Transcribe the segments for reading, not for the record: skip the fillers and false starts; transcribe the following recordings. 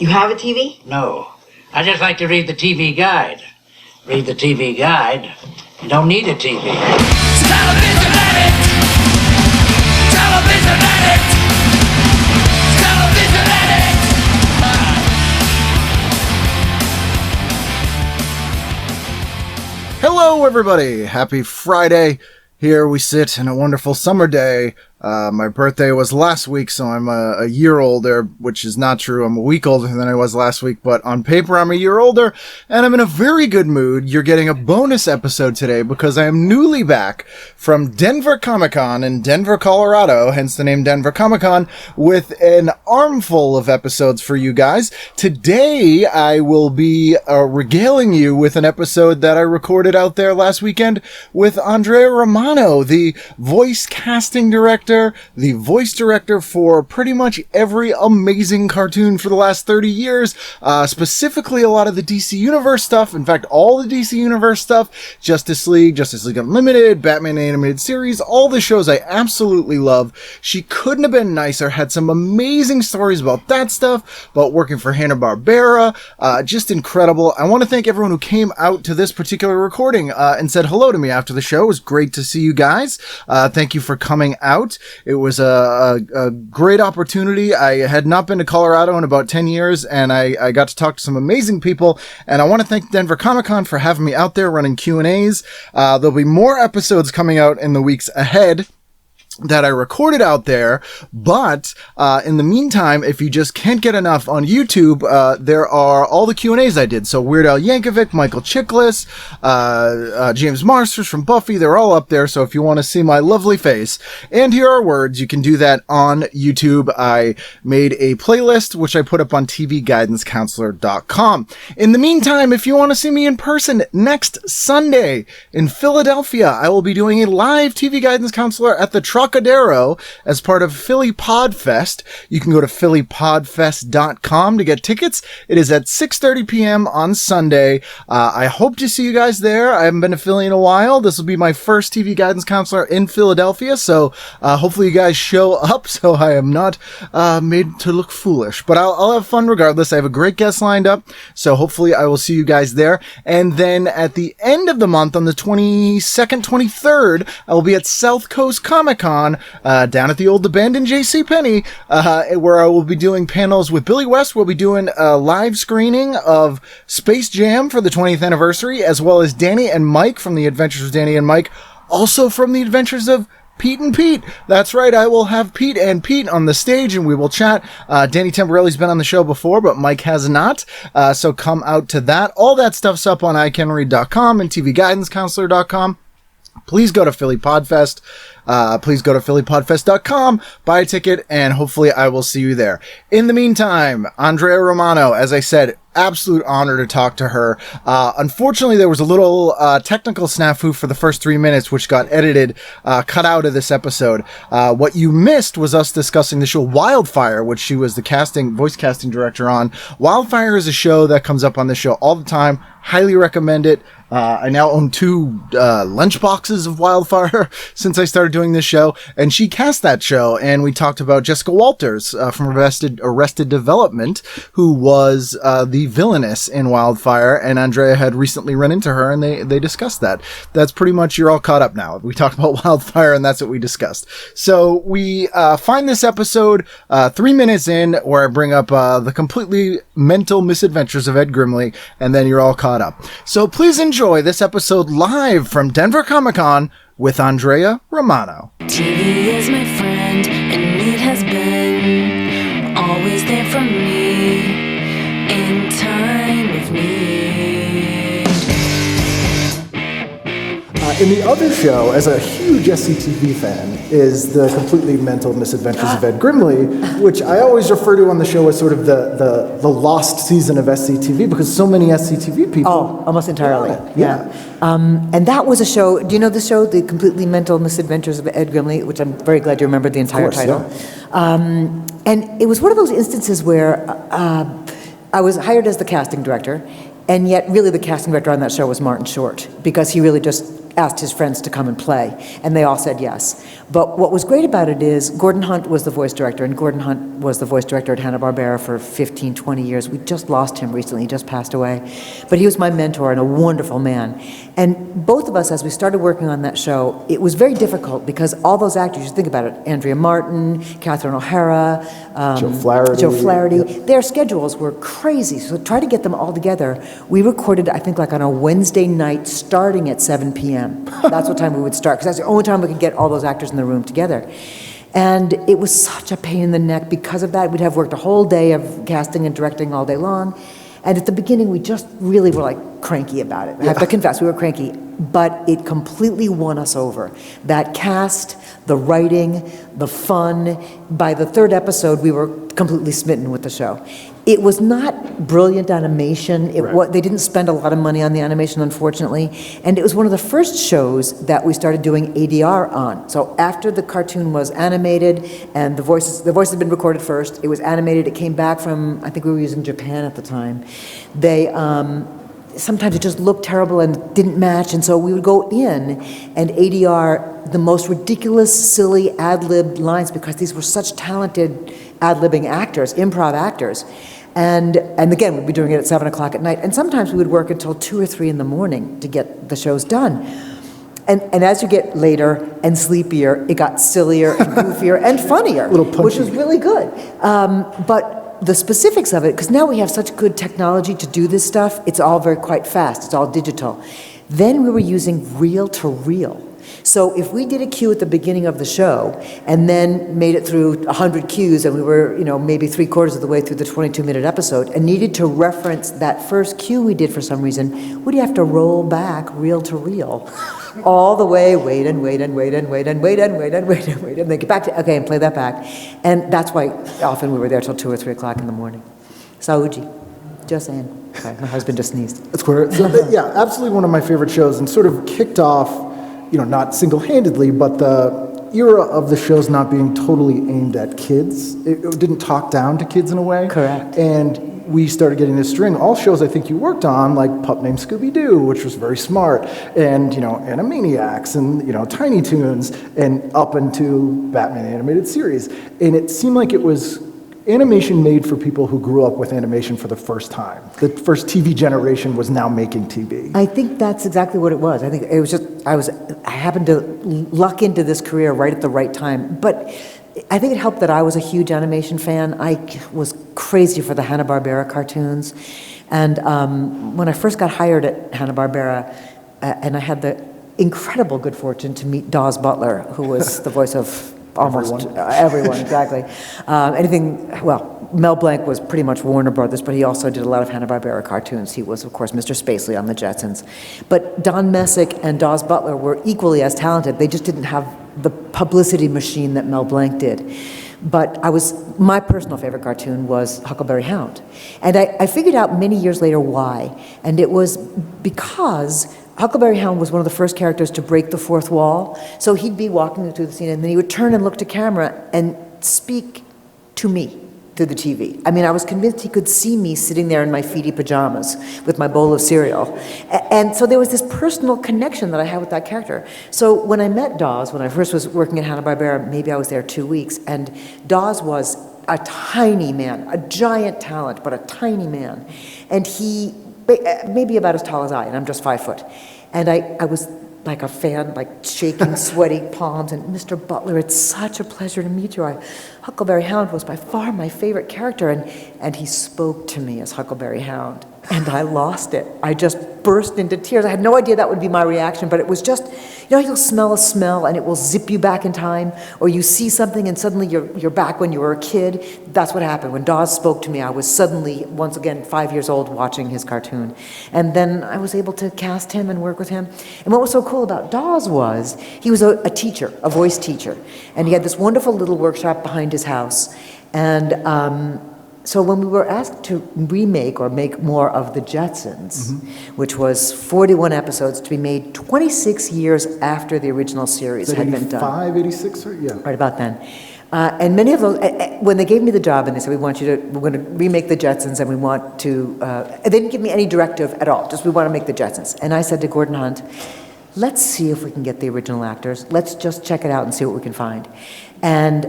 You have a TV? No. I just like to read the TV guide. Read the TV guide. You don't need a TV. Television addict! Television addict! Television addict! Hello, everybody. Happy Friday. Here we sit in a wonderful summer day. My birthday was last week, so I'm a year older, which is not true. I'm a week older than I was last week, but on paper, I'm a year older, and I'm in a very good mood. You're getting a bonus episode today because I am newly back from Denver Comic-Con in Denver, Colorado, hence the name Denver Comic-Con, with an armful of episodes for you guys. Today, I will be regaling you with an episode that I recorded out there last weekend with Andrea Romano, the voice casting director, the voice director for pretty much every amazing cartoon for the last 30 years, specifically a lot of the DC Universe stuff. In fact, all the DC Universe stuff, Justice League Unlimited, Batman Animated Series, all the shows I absolutely love. She couldn't have been nicer, had some amazing stories about that stuff, about working for Hanna Barbera, just incredible. I want to thank everyone who came out to this particular recording and said hello to me after the show. It was great to see you guys. Thank you for coming out. It was a great opportunity. I had not been to Colorado in about 10 years, and I got to talk to some amazing people, and I want to thank Denver Comic-Con for having me out there running Q&As. There'll be more episodes coming out in the weeks ahead that I recorded out there, but in the meantime, if you just can't get enough on YouTube, there are all the Q&As I did. So Weird Al Yankovic, Michael Chiklis, James Marsters from Buffy, they're all up there. So if you want to see my lovely face and hear our words, you can do that on YouTube. I made a playlist, which I put up on tvguidancecounselor.com. In the meantime, if you want to see me in person next Sunday in Philadelphia, I will be doing a live TV Guidance Counselor at the Trocadero as part of Philly Podfest. You can go to phillypodfest.com to get tickets. It is at 6:30 p.m. on Sunday. I hope to see you guys there. I haven't been to Philly in a while. This will be my first TV guidance counselor in Philadelphia, so hopefully you guys show up so I am not made to look foolish. But I'll have fun regardless. I have a great guest lined up, so hopefully I will see you guys there. And then at the end of the month, on the 22nd, 23rd, I will be at South Coast Comic-Con down at the old abandoned JCPenney, where I will be doing panels with Billy West. We'll be doing a live screening of Space Jam for the 20th anniversary, as well as Danny and Mike from the Adventures of Danny and Mike, also from the Adventures of Pete and Pete. That's right, I will have Pete and Pete on the stage and we will chat. Danny Tamborelli's been on the show before, but Mike has not, so come out to that. All that stuff's up on iCanRead.com and tvguidancecounselor.com. Please go to Philly Podfest. Please go to phillypodfest.com, buy a ticket, and hopefully I will see you there. In the meantime, Andrea Romano, as I said, absolute honor to talk to her. Unfortunately, there was a little technical snafu for the first 3 minutes, which got edited, cut out of this episode. What you missed was us discussing the show Wildfire, which she was the voice casting director on. Wildfire is a show that comes up on this show all the time. Highly recommend it. I now own 2 lunch boxes of Wildfire since I started doing this show, and she cast that show, and we talked about Jessica Walters from Arrested Development, who was the villainess in Wildfire, and Andrea had recently run into her, and they discussed that. That's pretty much, you're all caught up now. We talked about Wildfire, and that's what we discussed. So we find this episode 3 minutes in, where I bring up the completely mental misadventures of Ed Grimley, and then you're all caught up. So please enjoy this episode live from Denver Comic-Con with Andrea Romano. TV is my friend, and it has been always there for me in time of need. In the other show, as a huge SCTV fan, is the completely mental misadventures of Ed Grimley, which I always refer to on the show as sort of the lost season of SCTV, because so many SCTV people... Oh, almost entirely. Yeah. And that was a show, do you know the show, The Completely Mental Misadventures of Ed Grimley, which I'm very glad you remembered the entire title. Yeah. And it was one of those instances where I was hired as the casting director, and yet really the casting director on that show was Martin Short, because he really just asked his friends to come and play, and they all said yes. But what was great about it is Gordon Hunt was the voice director, and Gordon Hunt was the voice director at Hanna Barbera for 15, 20 years. We just lost him recently, he just passed away. But he was my mentor and a wonderful man. And both of us, as we started working on that show, it was very difficult because all those actors, you think about it, Andrea Martin, Catherine O'Hara, Joe Flaherty. Yep. Their schedules were crazy, so to try to get them all together, we recorded, I think, like on a Wednesday night starting at 7 p.m. That's what time we would start, because that's the only time we could get all those actors in the room together. And it was such a pain in the neck because of that. We'd have worked a whole day of casting and directing all day long. And at the beginning, we just really were like cranky about it. I have to confess, we were cranky, but it completely won us over. That cast, the writing, the fun. By the third episode, we were completely smitten with the show. It was not brilliant animation. They didn't spend a lot of money on the animation, unfortunately. And it was one of the first shows that we started doing ADR on. So after the cartoon was animated and the voices had been recorded first, it was animated, it came back from, I think we were using Japan at the time. Sometimes it just looked terrible and didn't match, and so we would go in and ADR the most ridiculous, silly ad-lib lines because these were such talented ad-libbing actors, improv actors. And again, we'd be doing it at 7 o'clock at night, and sometimes we would work until 2 or 3 in the morning to get the shows done. And as you get later and sleepier, it got sillier and goofier and funnier, which was really good. But the specifics of it, because now we have such good technology to do this stuff, it's all quite fast, it's all digital. Then we were using reel-to-reel. So if we did a cue at the beginning of the show and then made it through 100 cues and we were, maybe 3/4 of the way through the 22-minute episode and needed to reference that first cue we did for some reason, we'd have to roll back reel-to-reel all the way, wait and then get back to, okay, and play that back. And that's why often we were there till 2 or 3 o'clock in the morning. Sauji, just saying. Okay, my husband just sneezed. That's great. So, yeah, absolutely one of my favorite shows, and sort of kicked off, not single-handedly, but the era of the shows not being totally aimed at kids. It didn't talk down to kids in a way. Correct. And we started getting this string. All shows I think you worked on, like Pup Named Scooby-Doo, which was very smart, and, Animaniacs, and, Tiny Toons, and up into Batman animated series. And it seemed like it was animation made for people who grew up with animation for the first time. The first TV generation was now making TV. I think that's exactly what it was. I think it was just, I happened to luck into this career right at the right time. But I think it helped that I was a huge animation fan. I was crazy for the Hanna Barbera cartoons. And when I first got hired at Hanna Barbera, and I had the incredible good fortune to meet Daws Butler, who was the voice of almost everyone, exactly. Mel Blanc was pretty much Warner Brothers, but he also did a lot of Hanna-Barbera cartoons. He was, of course, Mr. Spacely on the Jetsons. But Don Messick and Daws Butler were equally as talented. They just didn't have the publicity machine that Mel Blanc did. But my personal favorite cartoon was Huckleberry Hound. And I figured out many years later why. And it was because Huckleberry Hound was one of the first characters to break the fourth wall. So he'd be walking through the scene, and then he would turn and look to camera and speak to me through the TV. I mean, I was convinced he could see me sitting there in my feety pajamas with my bowl of cereal. And so there was this personal connection that I had with that character. So when I met Daws, when I first was working at Hanna Barbera, maybe I was there 2 weeks, and Daws was a tiny man, a giant talent, but a tiny man. And he, maybe about as tall as I, and I'm just 5 foot. And I was like a fan, like shaking, sweaty palms, and Mr. Butler, it's such a pleasure to meet you. Huckleberry Hound was by far my favorite character, and he spoke to me as Huckleberry Hound, and I lost it. I just burst into tears. I had no idea that would be my reaction, but it was just, you'll smell a smell and it will zip you back in time, or you see something and suddenly you're back when you were a kid. That's what happened. When Daws spoke to me, I was suddenly, once again, 5 years old watching his cartoon. And then I was able to cast him and work with him. And what was so cool about Daws was, he was a teacher, a voice teacher. And he had this wonderful little workshop behind his house. And so when we were asked to remake or make more of the Jetsons, which was 41 episodes to be made 26 years after the original series had been done. 85, 86, or yeah. Right about then. And many of those, when they gave me the job and they said, we're going to remake the Jetsons and we want to, they didn't give me any directive at all, just we want to make the Jetsons. And I said to Gordon Hunt, let's see if we can get the original actors. Let's just check it out and see what we can find. And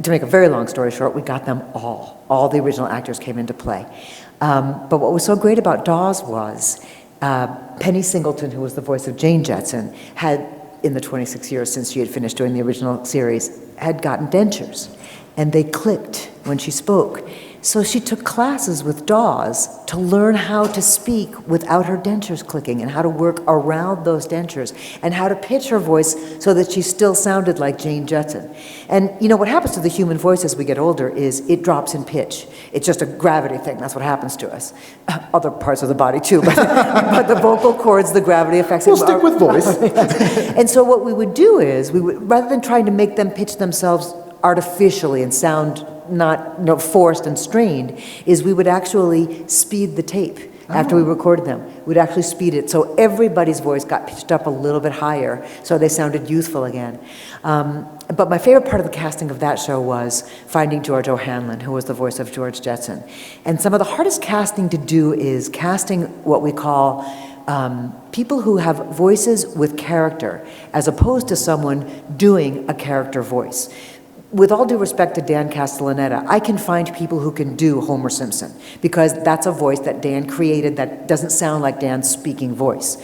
to make a very long story short, we got them all. All the original actors came into play. But what was so great about Daws was Penny Singleton, who was the voice of Jane Jetson, had, in the 26 years since she had finished doing the original series, had gotten dentures. And they clicked when she spoke. So she took classes with Daws to learn how to speak without her dentures clicking and how to work around those dentures and how to pitch her voice so that she still sounded like Jane Jetson. And you know what happens to the human voice as we get older is it drops in pitch. It's just a gravity thing. That's what happens to us. Other parts of the body too, but the vocal cords, the gravity affects it. We'll stick with voice. And so what we would do is, rather than trying to make them pitch themselves artificially and sound not forced and strained, is we would actually speed the tape after we recorded them. We'd actually speed it so everybody's voice got pitched up a little bit higher so they sounded youthful again. But my favorite part of the casting of that show was finding George O'Hanlon, who was the voice of George Jetson. And some of the hardest casting to do is casting what we call people who have voices with character, as opposed to someone doing a character voice. With all due respect to Dan Castellaneta, I can find people who can do Homer Simpson, because that's a voice that Dan created that doesn't sound like Dan's speaking voice.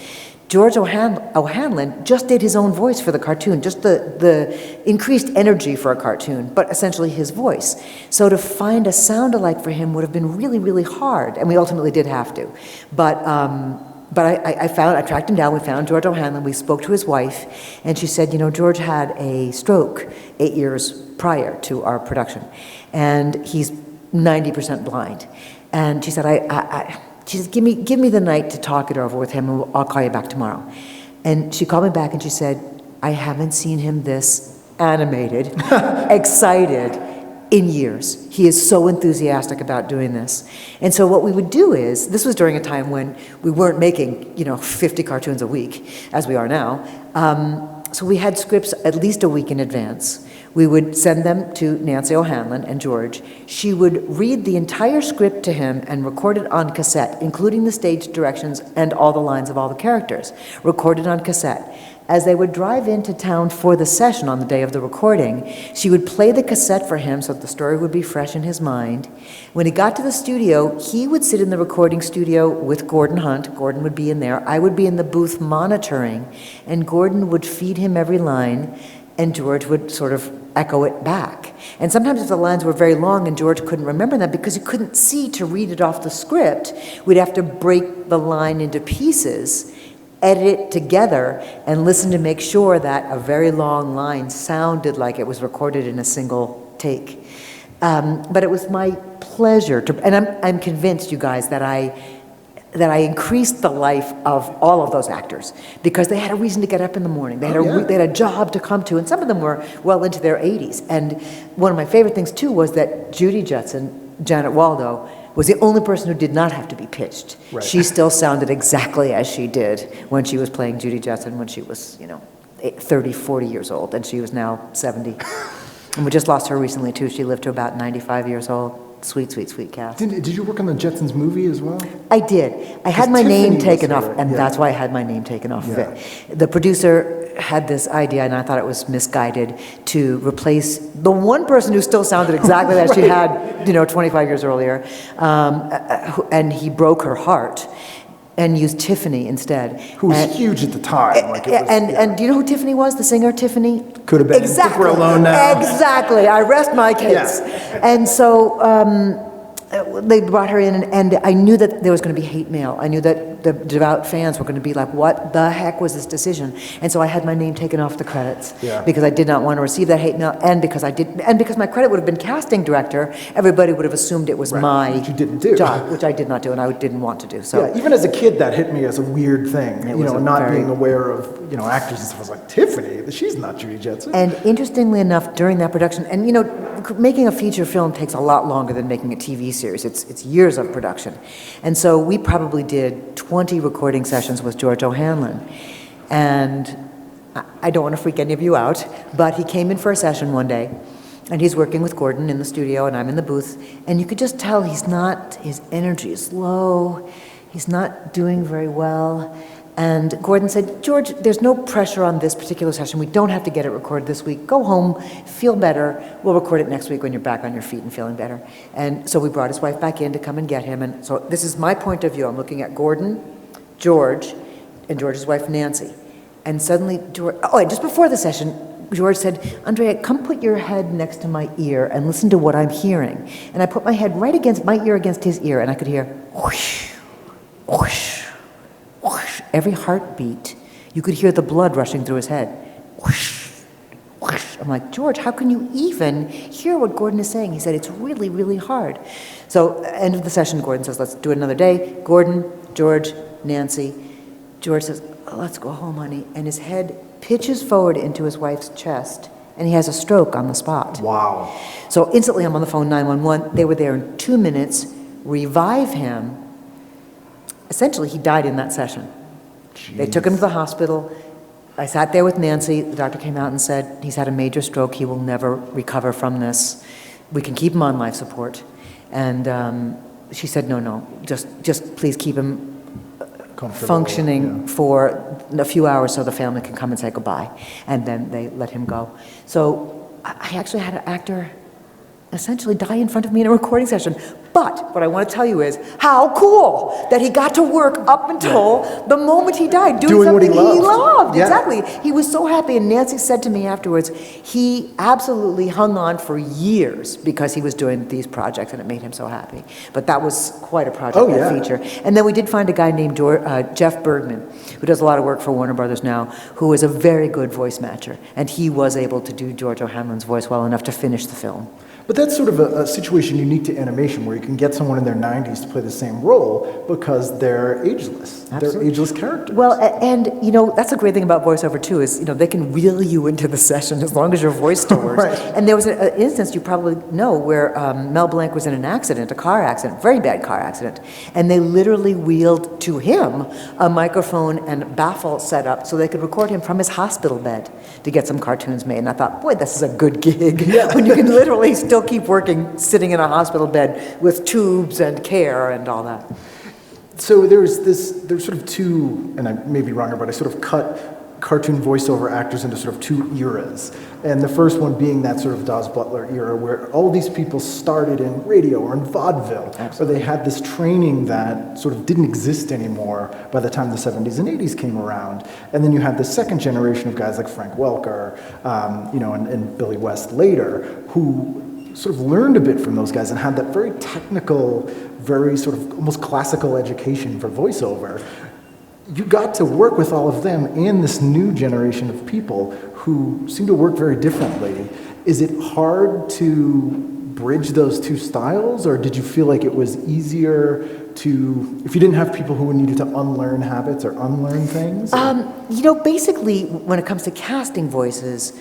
George O'Hanlon just did his own voice for the cartoon, just the increased energy for a cartoon, but essentially his voice. So to find a sound-alike for him would have been really, really hard, and we ultimately did have to. But I tracked him down, we found George O'Hanlon, we spoke to his wife, and she said, you know, George had a stroke 8 years prior to our production, and he's 90% blind. And she said, she said, give me the night to talk it over with him, and I'll call you back tomorrow. And she called me back and she said, I haven't seen him this animated, excited, in years. He is so enthusiastic about doing this. And so what we would do is, this was during a time when we weren't making, 50 cartoons a week, as we are now. So we had scripts at least a week in advance. We would send them to Nancy O'Hanlon and George. She would read the entire script to him and record it on cassette, including the stage directions and all the lines of all the characters, recorded on cassette. As they would drive into town for the session on the day of the recording, she would play the cassette for him so that the story would be fresh in his mind. When he got to the studio, he would sit in the recording studio with Gordon Hunt. Gordon would be in there. I would be in the booth monitoring, and Gordon would feed him every line, and George would sort of echo it back. And sometimes if the lines were very long and George couldn't remember them because he couldn't see to read it off the script, we'd have to break the line into pieces, edit it together, and listen to make sure that a very long line sounded like it was recorded in a single take. But it was my pleasure to, and I'm convinced, you guys, that I increased the life of all of those actors because they had a reason to get up in the morning. They had a job to come to, and some of them were well into their 80s. And one of my favorite things too was that Judy Jetson, Janet Waldo, was the only person who did not have to be pitched. Right. She still sounded exactly as she did when she was playing Judy Jetson when she was, 30, 40 years old, and she was now 70. And we just lost her recently too. She lived to about 95 years old. Sweet, sweet, sweet cast. Did you work on the Jetsons movie as well? I did. I had my name taken off, and yeah. That's why I had my name taken off of it. The producer had this idea, and I thought it was misguided, to replace the one person who still sounded exactly as she had, 25 years earlier, and he broke her heart, and used Tiffany instead. Who was huge at the time. And do you know who Tiffany was, the singer Tiffany? Could have been. Exactly. We're alone now. Exactly. I rest my case. Yeah. And so they brought her in, and I knew that there was going to be hate mail. I knew that the devout fans were going to be like, what the heck was this decision? And so I had my name taken off the credits because I did not want to receive that hate mail, and because my credit would have been casting director, everybody would have assumed it was my which you didn't do. job, which I did not do, and I didn't want to do. So even as a kid, that hit me as a weird thing. Not being aware of actors and stuff. I was like, Tiffany, she's not Judy Jetson. And interestingly enough, during that production, and making a feature film takes a lot longer than making a TV series. It's years of production. And so we probably did 20 recording sessions with George O'Hanlon. And I don't want to freak any of you out, but he came in for a session one day, and he's working with Gordon in the studio, and I'm in the booth, and you could just tell his energy is low, he's not doing very well. And Gordon said, George, there's no pressure on this particular session. We don't have to get it recorded this week. Go home, feel better. We'll record it next week when you're back on your feet and feeling better. And so we brought his wife back in to come and get him. And so this is my point of view. I'm looking at Gordon, George, and George's wife, Nancy. And suddenly, George, and just before the session, George said, Andrea, come put your head next to my ear and listen to what I'm hearing. And I put my head right against my ear against his ear, and I could hear whoosh, whoosh, whoosh. Every heartbeat, you could hear the blood rushing through his head. Whoosh, whoosh. I'm like, George, how can you even hear what Gordon is saying? He said, it's really, really hard. So, end of the session, Gordon says, let's do it another day. Gordon, George, Nancy. George says, let's go home, honey. And his head pitches forward into his wife's chest, and he has a stroke on the spot. Wow. So instantly I'm on the phone, 911. They were there in 2 minutes, revive him. Essentially, he died in that session. Jeez. They took him to the hospital. I sat there with Nancy. The doctor came out and said, he's had a major stroke. He will never recover from this. We can keep him on life support. And she said, no, just please keep him functioning for a few hours so the family can come and say goodbye. And then they let him go. So I actually had an actor essentially die in front of me in a recording session. But what I want to tell you is how cool that he got to work up until the moment he died, doing something he loved. Yeah. Exactly. He was so happy. And Nancy said to me afterwards, he absolutely hung on for years because he was doing these projects and it made him so happy. But that was quite a project, feature. And then we did find a guy named Jeff Bergman, who does a lot of work for Warner Brothers now, who is a very good voice matcher. And he was able to do George O'Hanlon's voice well enough to finish the film. But that's sort of a situation unique to animation where you can get someone in their 90s to play the same role because they're ageless. Absolutely. They're ageless characters. Well, and that's a great thing about voiceover too is, they can reel you into the session as long as your voice still works. Right. And there was an instance you probably know where Mel Blanc was in an accident, a car accident, very bad car accident, and they literally wheeled to him a microphone and baffle set up so they could record him from his hospital bed to get some cartoons made. And I thought, boy, this is a good gig when you can literally still keep working sitting in a hospital bed with tubes and care and all that. So there's sort of two, and I may be wrong here, but I sort of cut cartoon voiceover actors into sort of two eras. And the first one being that sort of Daws Butler era where all these people started in radio or in vaudeville. Absolutely. So they had this training that sort of didn't exist anymore by the time the 70s and 80s came around. And then you had the second generation of guys like Frank Welker, and Billy West later, who sort of learned a bit from those guys and had that very technical, very sort of almost classical education for voiceover. You got to work with all of them and this new generation of people who seem to work very differently. Is it hard to bridge those two styles, or did you feel like it was easier to, if you didn't have people who needed to unlearn habits or unlearn things? Basically, when it comes to casting voices,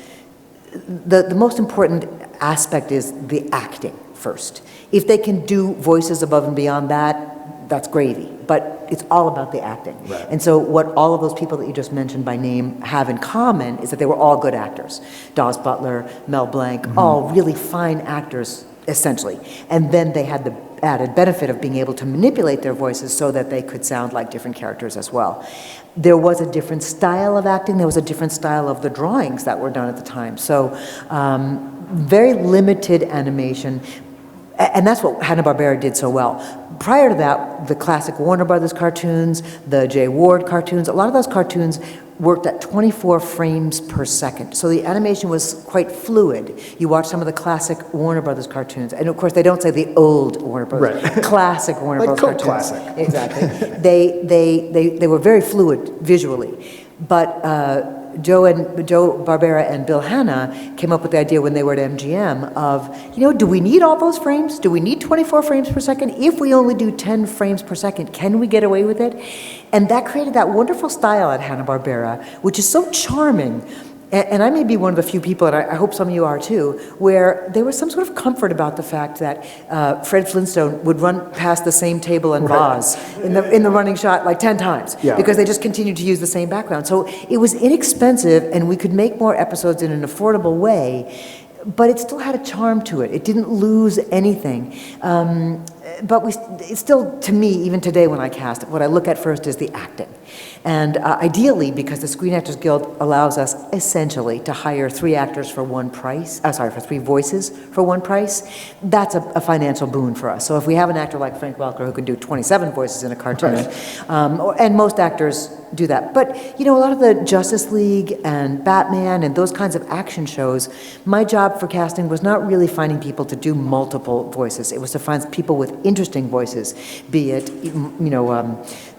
the most important aspect is the acting first. If they can do voices above and beyond that, that's gravy. But it's all about the acting. Right. And so what all of those people that you just mentioned by name have in common is that they were all good actors. Daws Butler, Mel Blanc, all really fine actors, essentially. And then they had the added benefit of being able to manipulate their voices so that they could sound like different characters as well. There was a different style of acting. There was a different style of the drawings that were done at the time. So very limited animation. And that's what Hanna Barbera did so well. Prior to that, the classic Warner Brothers cartoons, the Jay Ward cartoons, a lot of those cartoons worked at 24 frames per second. So the animation was quite fluid. You watch some of the classic Warner Brothers cartoons, and of course they don't say the old Warner Brothers, right. Classic Warner Brothers cartoons. Classic. Exactly. They were very fluid visually. But Joe Barbera and Bill Hanna came up with the idea when they were at MGM of, do we need all those frames? Do we need 24 frames per second? If we only do 10 frames per second, can we get away with it? And that created that wonderful style at Hanna Barbera, which is so charming. And I may be one of the few people, and I hope some of you are too, where there was some sort of comfort about the fact that Fred Flintstone would run past the same table and vase in the running shot like 10 times because they just continued to use the same background. So it was inexpensive, and we could make more episodes in an affordable way, but it still had a charm to it. It didn't lose anything. But it's still, to me, even today when I cast it, what I look at first is the acting. And ideally, because the Screen Actors Guild allows us essentially to hire 3 actors for one price, for 3 voices for one price, that's a financial boon for us. So if we have an actor like Frank Welker who can do 27 voices in a cartoon, and most actors do that. But, you know, a lot of the Justice League and Batman and those kinds of action shows, my job for casting was not really finding people to do multiple voices. It was to find people with interesting voices, be it,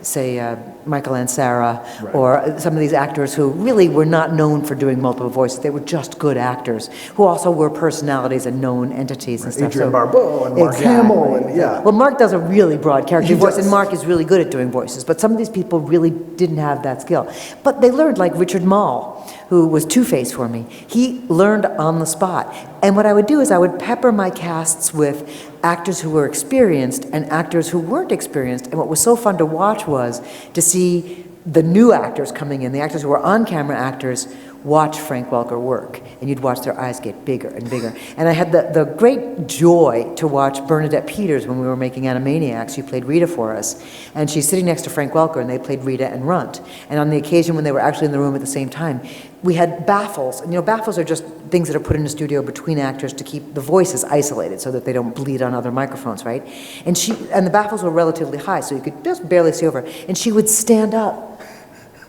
say Michael Ansara, or some of these actors who really were not known for doing multiple voices. They were just good actors who also were personalities and known entities and stuff. Adrian Barbeau and Mark Hamill, and Well, Mark does a really broad character voice, does. and Mark is really good at doing voices, but some of these people really didn't have that skill. But they learned, like Richard Mall, who was Two-Face for me. He learned on the spot. And what I would do is I would pepper my casts with actors who were experienced and actors who weren't experienced. And what was so fun to watch was to see the new actors coming in, the actors who were on-camera actors, watch Frank Welker work, and you'd watch their eyes get bigger and bigger. And I had the great joy to watch Bernadette Peters when we were making Animaniacs. She played Rita for us, and she's sitting next to Frank Welker, and they played Rita and Runt. And on the occasion when they were actually in the room at the same time, we had baffles. And, you know, baffles are just things that are put in the studio between actors to keep the voices isolated so that they don't bleed on other microphones, right? And the baffles were relatively high, so you could just barely see over. And she would stand up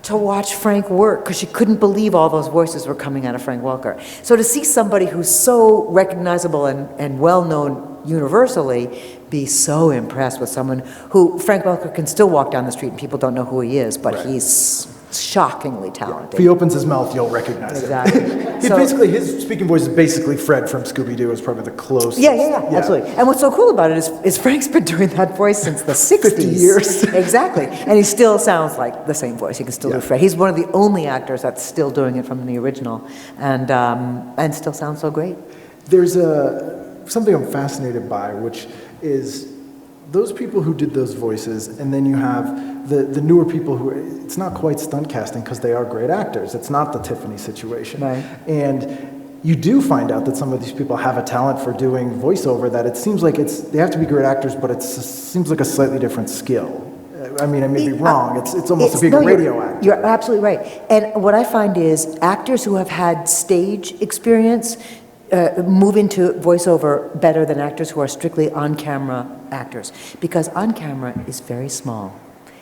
to watch Frank work, because she couldn't believe all those voices were coming out of Frank Welker. So to see somebody who's so recognizable and well-known universally be so impressed with someone who, Frank Welker can still walk down the street and people don't know who he is, but he's shockingly talented. If he opens his mouth, you'll recognize Exactly. him. His speaking voice is basically Fred from Scooby-Doo is probably the closest. Yeah, absolutely. And what's so cool about it is Frank's been doing that voice since the 60s. 50 years. Exactly. And he still sounds like the same voice. He can still do Fred. He's one of the only actors that's still doing it from the original, and still sounds so great. There's something I'm fascinated by, which is those people who did those voices, and then you have the newer people who, it's not quite stunt casting because they are great actors. It's not the Tiffany situation. Right. And you do find out that some of these people have a talent for doing voiceover that it seems like they have to be great actors, but it seems like a slightly different skill. I mean, I may be wrong. It's almost being a radio actor. You're absolutely right. And what I find is actors who have had stage experience move into voiceover better than actors who are strictly on-camera actors, because on-camera is very small.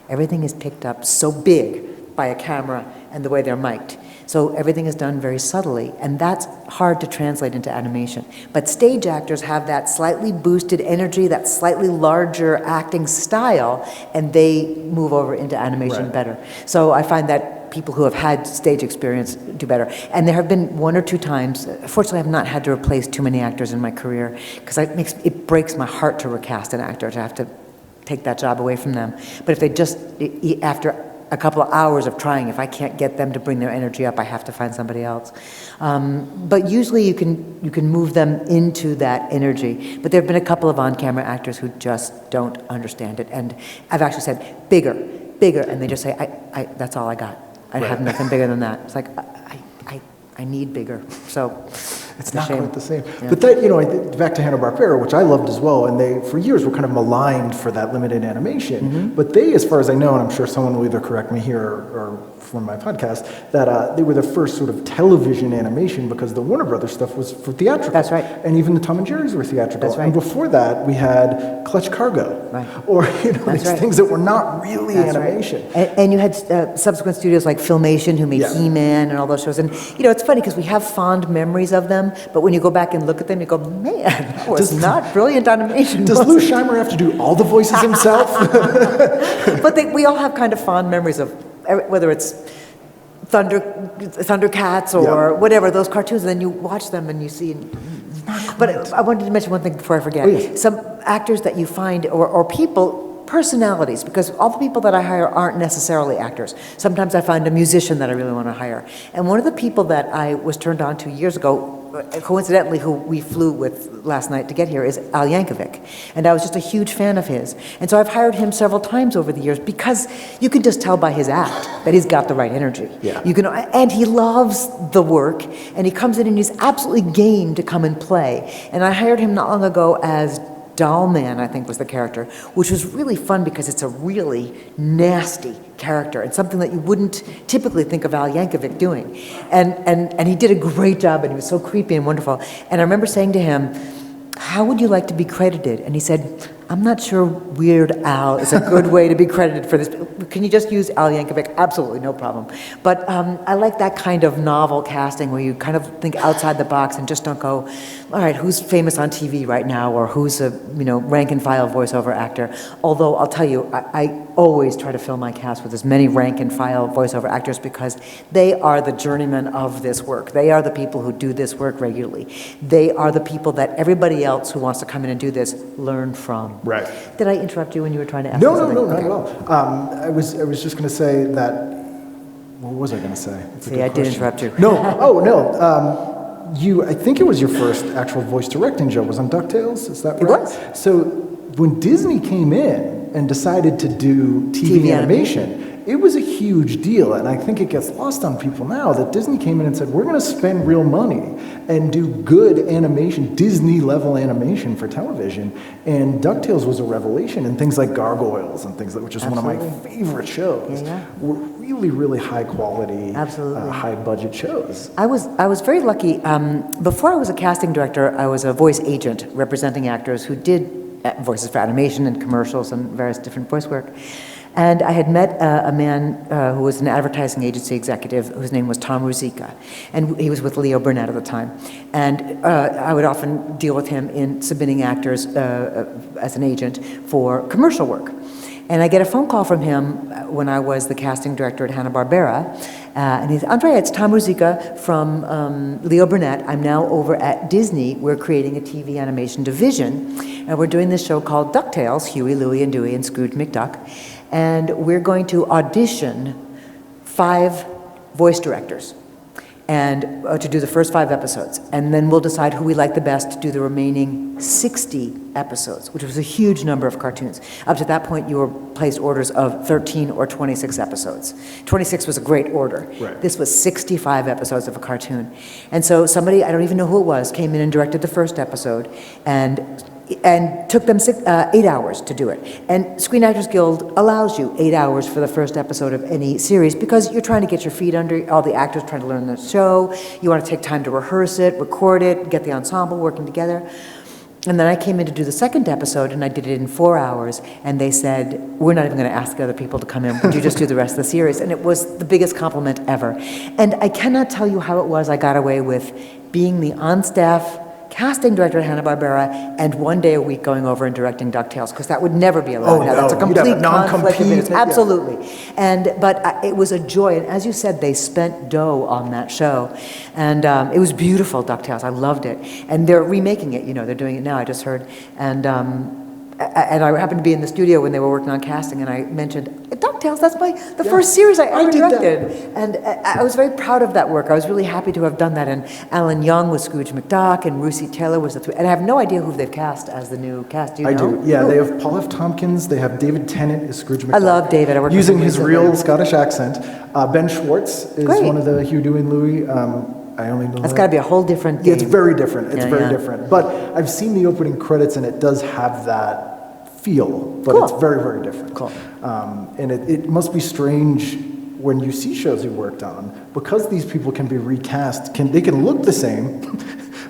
Everything is picked up so big by a camera and the way they're mic'd. So everything is done very subtly, and that's hard to translate into animation. But stage actors have that slightly boosted energy, that slightly larger acting style, and they move over into animation better. So I find that people who have had stage experience do better. And there have been 1 or 2 times, fortunately I've not had to replace too many actors in my career, because it breaks my heart to recast an actor, to have to take that job away from them. But if they just, after a couple of hours of trying, if I can't get them to bring their energy up, I have to find somebody else. But usually you can move them into that energy. But there have been a couple of on-camera actors who just don't understand it. And I've actually said, bigger, and they just say, that's all I got. I have nothing bigger than that. It's like, I need bigger. So It's not shame. quite the same. Yeah. But that, back to Hanna Barbera, which I loved as well, and they, for years, were kind of maligned for that limited animation. But they, as far as I know, and I'm sure someone will either correct me here or from my podcast, that they were the first sort of television animation, because the Warner Brothers stuff was for theatrical. That's right. And even the Tom and Jerry's were theatrical. That's right. And before that, we had Clutch Cargo. Right. Or, these right. things that were not really That's animation. Right. And you had subsequent studios like Filmation, who made He-Man and all those shows. And, it's funny because we have fond memories of them, but when you go back and look at them, you go, man, that was not brilliant animation. Does Lou Scheimer have to do all the voices himself? But we all have kind of fond memories of, whether it's Thundercats or whatever, those cartoons, and then you watch them and you see. But I wanted to mention one thing before I forget. Oh, yes. Some actors that you find, or people, personalities, because all the people that I hire aren't necessarily actors. Sometimes I find a musician that I really want to hire. And one of the people that I was turned on to years ago, coincidentally, who we flew with last night to get here, is Al Yankovic. And I was just a huge fan of his. And so I've hired him several times over the years, because you can just tell by his act that he's got the right energy. Yeah. And he loves the work, and he comes in and he's absolutely game to come and play. And I hired him not long ago as Doll Man, I think was the character, which was really fun because it's a really nasty character and something that you wouldn't typically think of Al Yankovic doing. And he did a great job, and he was so creepy and wonderful. And I remember saying to him, how would you like to be credited? And he said, I'm not sure Weird Al is a good way to be credited for this. Can you just use Al Yankovic? Absolutely, no problem. But I like that kind of novel casting where you kind of think outside the box and just don't go, all right, who's famous on TV right now, or who's a rank and file voiceover actor? Although I'll tell you, I always try to fill my cast with as many rank and file voiceover actors because they are the journeymen of this work. They are the people who do this work regularly. They are the people that everybody else who wants to come in and do this learn from. Right. Did I interrupt you when you were trying to ask No, me something? not at all. I was just going to say that. What was I going to say? That's a See, good I did question. interrupt you. No. Oh no. I think it was your first actual voice directing job was on Ducktails. Is that right? It was. So when Disney came in and decided to do TV animation, it was a huge deal, and I think it gets lost on people now that Disney came in and said, we're going to spend real money and do good animation, Disney-level animation for television, and DuckTales was a revelation, and things like Gargoyles and things like, which is one of my favorite shows, were really, really high-quality, high-budget shows. I was very lucky. Before I was a casting director, I was a voice agent representing actors who did voices for animation and commercials and various different voice work. And I had met a man who was an advertising agency executive whose name was Tom Ruzicka, and he was with Leo Burnett at the time. And I would often deal with him in submitting actors as an agent for commercial work. And I get a phone call from him when I was the casting director at Hanna Barbera, and he said, Andrea, it's Tom Ruzicka from Leo Burnett. I'm now over at Disney. We're creating a TV animation division, and we're doing this show called Ducktails, Huey, Louie, and Dewey, and Scrooge McDuck. And we're going to audition 5 voice directors and to do the first 5 episodes. And then we'll decide who we like the best to do the remaining 60 episodes, which was a huge number of cartoons. Up to that point, you were placed orders of 13 or 26 episodes. 26 was a great order. Right. This was 65 episodes of a cartoon. And so somebody, I don't even know who it was, came in and directed the first episode and took them 8 hours to do it. And Screen Actors Guild allows you 8 hours for the first episode of any series because you're trying to get your feet under, all the actors trying to learn the show, you want to take time to rehearse it, record it, get the ensemble working together. And then I came in to do the second episode, and I did it in 4 hours, and they said, we're not even going to ask other people to come in, would you just do the rest of the series? And it was the biggest compliment ever. And I cannot tell you how it was I got away with being the on-staff casting director at Hanna Barbera and 1 day a week going over and directing DuckTales, because that would never be allowed. Oh, Now, no, that's a you'd complete have a conflict of interest. non-compete, yeah. Absolutely. But it was a joy, and as you said, they spent dough on that show. And it was beautiful, DuckTales. I loved it. And they're remaking it, they're doing it now, I just heard. And I happened to be in the studio when they were working on casting, and I mentioned, DuckTales, that's the first series I ever directed. And I was very proud of that work. I was really happy to have done that. And Alan Young was Scrooge McDuck, and Russi Taylor was and I have no idea who they've cast as the new cast. Do you know? I do. Yeah, they have Paul F. Tompkins. They have David Tennant as Scrooge McDuck. I love David. I worked using with him his recently. real Scottish accent. Ben Schwartz is Great. one of the Hugh, Dewey, and Louie. I only know That's that. got to be a whole different game. Yeah, it's very different. It's Yeah, very yeah. different. But I've seen the opening credits, and it does have that feel, but Cool. it's very, very different. Cool. And it must be strange when you see shows you worked on, because these people can be recast, they can look the same,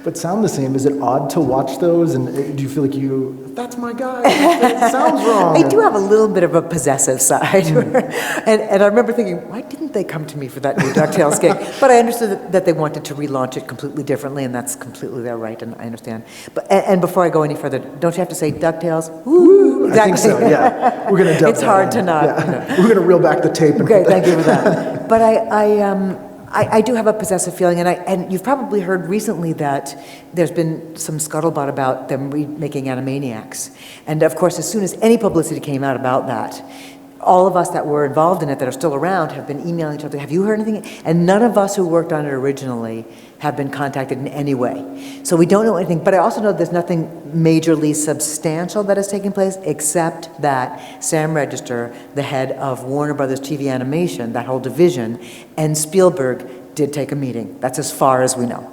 but sound the same. Is it odd to watch those? And do you feel like that's my guy, it sounds wrong? I do have a little bit of a possessive side. and I remember thinking, why didn't they come to me for that new DuckTales gig? But I understood that they wanted to relaunch it completely differently, and that's completely their right, and I understand. But and before I go any further, don't you have to say DuckTales? Woo! I think so, yeah. We're going to It's hard to not. Yeah. We're going to reel back the tape. And Okay, thank you for that. But I do have a possessive feeling, and you've probably heard recently that there's been some scuttlebutt about them remaking Animaniacs. And of course, as soon as any publicity came out about that, all of us that were involved in it that are still around have been emailing each other, have you heard anything? And none of us who worked on it originally have been contacted in any way. So we don't know anything, but I also know there's nothing majorly substantial that is taking place, except that Sam Register, the head of Warner Brothers TV Animation, that whole division, and Spielberg did take a meeting. That's as far as we know.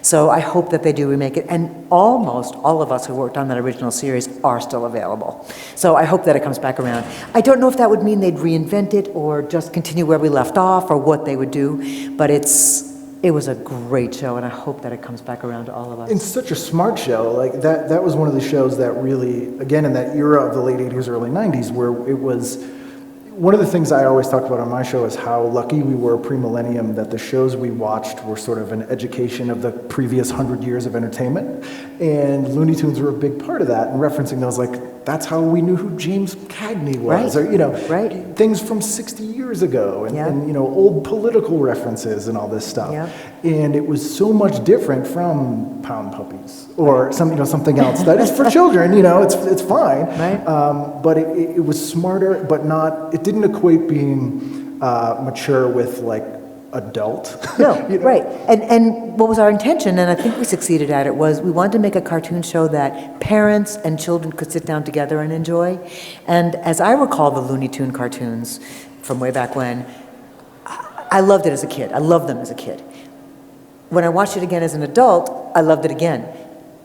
So I hope that they do remake it. And almost all of us who worked on that original series are still available. So I hope that it comes back around. I don't know if that would mean they'd reinvent it or just continue where we left off or what they would do, but it was a great show, and I hope that it comes back around to all of us. It's such a smart show. Like that was one of the shows that really, again, in that era of the late 80s, early 90s, where it was, one of the things I always talked about on my show is how lucky we were pre-millennium that the shows we watched were sort of an education of the previous 100 years of entertainment. And Looney Tunes were a big part of that, and referencing those, like, that's how we knew who James Cagney was, Right. or, things from 60 years ago, and, Yeah. and old political references and all this stuff. Yeah. And it was so much different from Pound Puppies or something else that is for children, it's fine. Right. But it was smarter, but not, it didn't equate being mature with like adult. No, right. And what was our intention, and I think we succeeded at it, was we wanted to make a cartoon show that parents and children could sit down together and enjoy. And as I recall the Looney Tune cartoons from way back when, I loved it as a kid. I loved them as a kid. When I watched it again as an adult, I loved it again.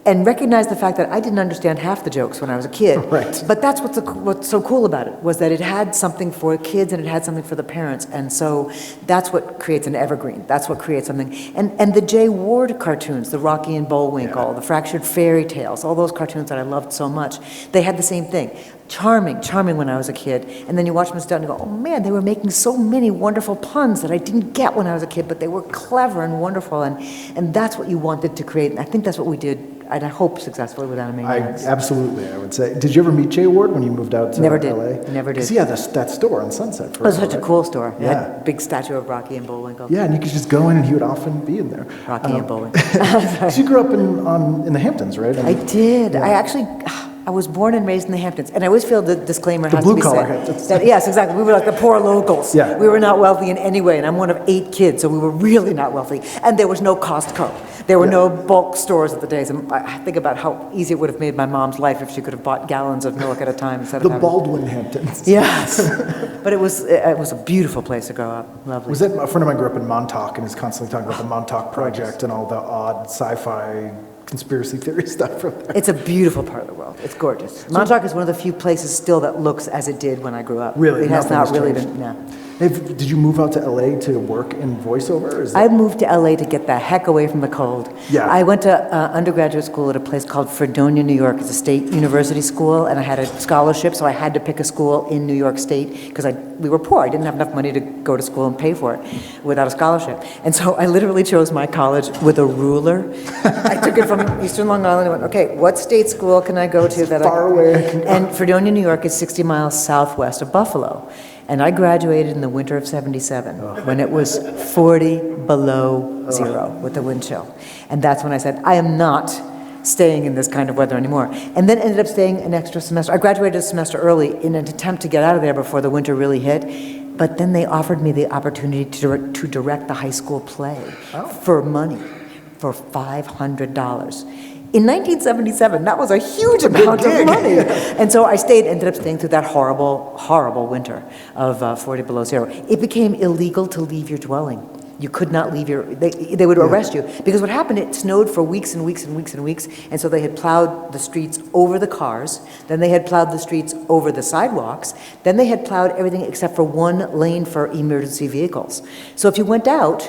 And recognized the fact that I didn't understand half the jokes when I was a kid. Right. But that's what's so cool about it, was that it had something for kids and it had something for the parents. And so that's what creates an evergreen. That's what creates something. And the Jay Ward cartoons, the Rocky and Bullwinkle, the Fractured Fairy Tales, all those cartoons that I loved so much, they had the same thing. Charming when I was a kid. And then you watch them sit down and go, oh man, they were making so many wonderful puns that I didn't get when I was a kid, but they were clever and wonderful. And that's what you wanted to create. And I think that's what we did, and I hope successfully with Animaniacs. Absolutely, I would say. Did you ever meet Jay Ward when you moved out to Never did. LA? Never did. Because he had that store on Sunset for It was a while, such a right? cool store. It had Yeah. a big statue of Rocky and Bullwinkle. Yeah, and you could just go in and he would often be in there. Rocky and Bullwinkle. So you grew up in the Hamptons, right? I did. I was born and raised in the Hamptons, and I always feel the disclaimer has to be blue-collar said. Hamptons. Yes, exactly. We were like the poor locals. Yeah. We were not wealthy in any way, and I'm one of 8 kids, so we were really not wealthy. And there was no Costco. There were no bulk stores at the days. And I think about how easy it would have made my mom's life if she could have bought gallons of milk at a time instead of The having... Baldwin Hamptons. Yes. But it was a beautiful place to grow up. Lovely. Was that a friend of mine grew up in Montauk and is constantly talking about the Montauk Project and all the odd sci-fi conspiracy theory stuff from there. It's a beautiful part of the world. It's gorgeous. Montauk is one of the few places still that looks as it did when I grew up. Really? It has Nothing not has really changed? been, no. Did you move out to LA to work in voiceover? Or is I that, moved to LA to get the heck away from the cold. Yeah. I went to undergraduate school at a place called Fredonia, New York. It's a state university school, and I had a scholarship, so I had to pick a school in New York State because we were poor. I didn't have enough money to go to school and pay for it without a scholarship. And so I literally chose my college with a ruler. I took it from Eastern Long Island and went, okay, what state school can I go to that far away I can go. And Fredonia, New York is 60 miles southwest of Buffalo. And I graduated in the winter of '77 when it was 40 below zero with the wind chill. And that's when I said, I am not staying in this kind of weather anymore. And then ended up staying an extra semester. I graduated a semester early in an attempt to get out of there before the winter really hit. But then they offered me the opportunity to direct the high school play for money, for $500. In 1977, that was a huge amount of money. And so I ended up staying through that horrible, horrible winter of 40 below zero. It became illegal to leave your dwelling. You could not leave they would arrest you. Because what happened, it snowed for weeks and weeks and weeks and weeks, and so they had plowed the streets over the cars, then they had plowed the streets over the sidewalks, then they had plowed everything except for one lane for emergency vehicles. So if you went out,